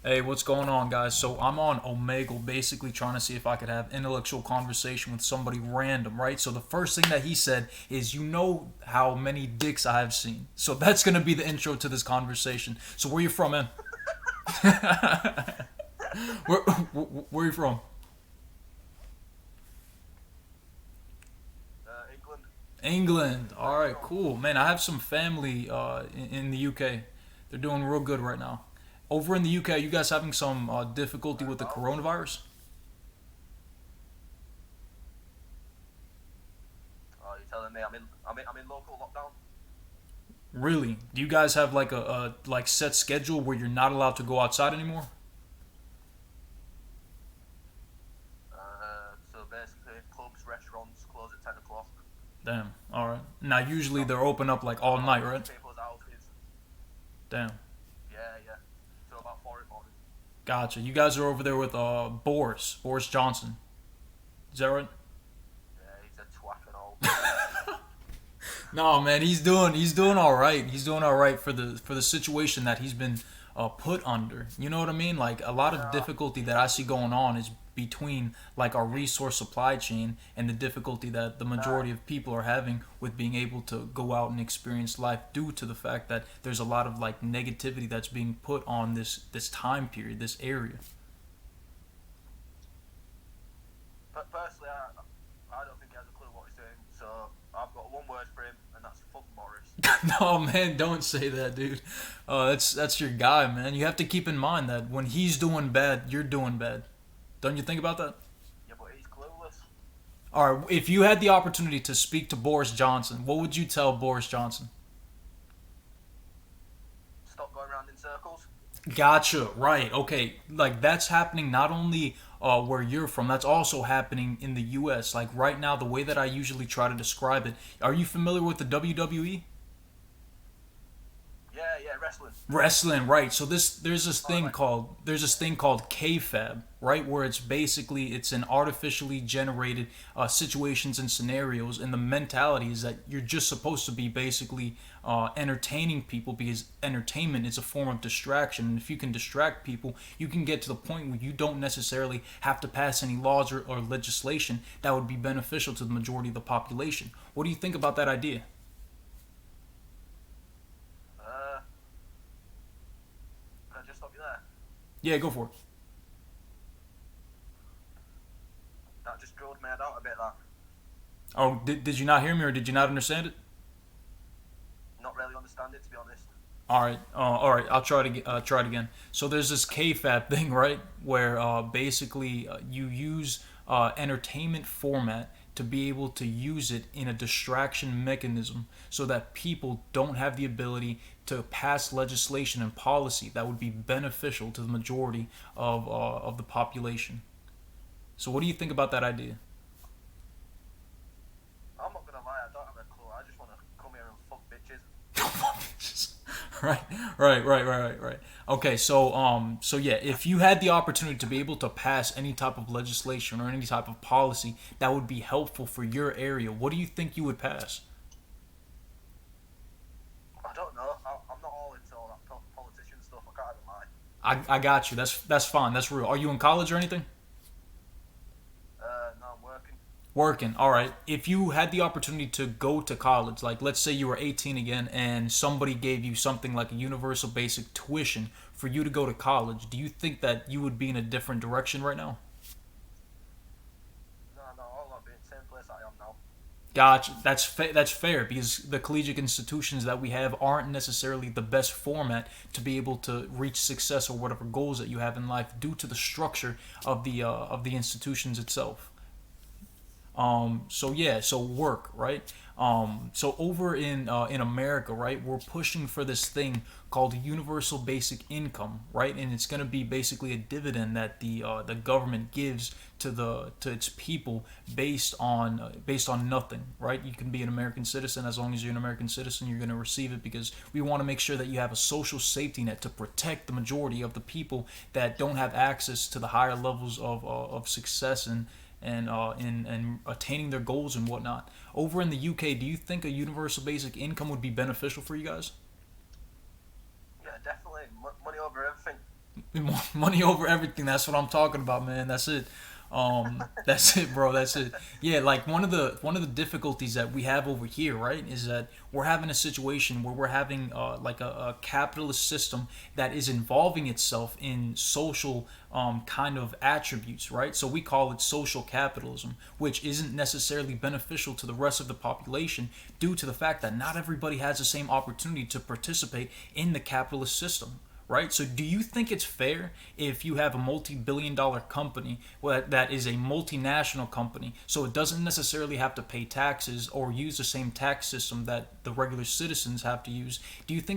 Hey, what's going on, guys? So I'm on Omegle, basically trying to see if I could have intellectual conversation with somebody random, right? So the first thing that he said is, "You know how many dicks I have seen." So that's gonna be the intro to this conversation. So where you from, man? Where you from? England. England. Where All are you right, from? cool, man. I have some family in the UK. They're doing real good right now. Over in the UK, you guys having some difficulty with the Whereabouts? coronavirus? Oh, you're telling me I'm in local lockdown. Really? Do you guys have like a like set schedule where you're not allowed to go outside anymore? So basically, pubs, restaurants close at 10 o'clock. Damn. All right. Now usually Not they're open up like not all allowed night, to right? touch people's houses. Damn. Yeah, yeah. Till about 4 in the morning. Gotcha. You guys are over there with Boris Johnson. Is that right? Yeah, he's a twat and all. No, man. He's doing all right. He's doing all right for the situation that he's been put under. You know what I mean? Like a lot of Yeah, difficulty that I see going on is between like our resource supply chain and the difficulty that the nah, majority of people are having with being able to go out and experience life due to the fact that there's a lot of like negativity that's being put on this time period, this area. but personally, I don't think he has a clue what he's doing. So I've got one word for him, and that's fuck Boris. No, man, don't say that, dude. That's your guy, man. You have to keep in mind that when he's doing bad, you're doing bad. Don't you think about that? Yeah, but he's clueless. All right, if you had the opportunity to speak to Boris Johnson, what would you tell Boris Johnson? Stop going around in circles. Gotcha. Right. Okay. Like that's happening not only where you're from, that's also happening in the U.S. Like right now, the way that I usually try to describe it. Are you familiar with the WWE? Yeah, yeah, wrestling. Wrestling, right? So All right. there's this thing called kayfabe, right? Where it's basically it's an artificially generated situations and scenarios, and the mentality is that you're just supposed to be basically entertaining people because entertainment is a form of distraction, and if you can distract people, you can get to the point where you don't necessarily have to pass any laws or legislation that would be beneficial to the majority of the population. What do you think about that idea? Uh, can I just stop you there? Yeah, go for it. That just drilled my head out a bit. That Oh, did you not hear me or did you not understand it? not really understand it, to be honest. All right. I'll try it again. So there's this KFAB thing, right, where basically you use entertainment format to be able to use it in a distraction mechanism, so that people don't have the ability to pass legislation and policy that would be beneficial to the majority of the population. So what do you think about that idea? I'm not gonna lie, I don't have a clue. I just want to come here and fuck bitches. Right, right. Okay, so yeah, if you had the opportunity to be able to pass any type of legislation or any type of policy that would be helpful for your area, what do you think you would pass? I don't know. I'm not all into all that politician stuff. I can't even lie. I got you. That's fine. That's real. Are you in college or anything? No, I'm working. Working. All right. If you had the opportunity to go to college, like let's say you were 18 again and somebody gave you something like a universal basic tuition for you to go to college, do you think that you would be in a different direction right now? No, no, all I'll be in the same place I am now. Gotcha. That's fair because the collegiate institutions that we have aren't necessarily the best format to be able to reach success or whatever goals that you have in life due to the structure of the institutions itself. So yeah, so work, right? So over in America, right, we're pushing for this thing called universal basic income, right? And it's going to be basically a dividend that the government gives to its people based on nothing, right? You can be an American citizen as long as you're an American citizen, you're going to receive it because we want to make sure that you have a social safety net to protect the majority of the people that don't have access to the higher levels of success and attaining their goals and whatnot. Over in the UK, do you think a universal basic income would be beneficial for you guys? Yeah, definitely. Money over everything. Money over everything. That's what I'm talking about, man. That's it. That's it, bro. That's it. Yeah, like one of the difficulties that we have over here, right, is that we're having a situation where we're having like a capitalist system that is involving itself in social kind of attributes, right? So we call it social capitalism, which isn't necessarily beneficial to the rest of the population due to the fact that not everybody has the same opportunity to participate in the capitalist system, right? So, do you think it's fair if you have a multi-billion-dollar company that is a multinational company, so it doesn't necessarily have to pay taxes or use the same tax system that the regular citizens have to use? Do you think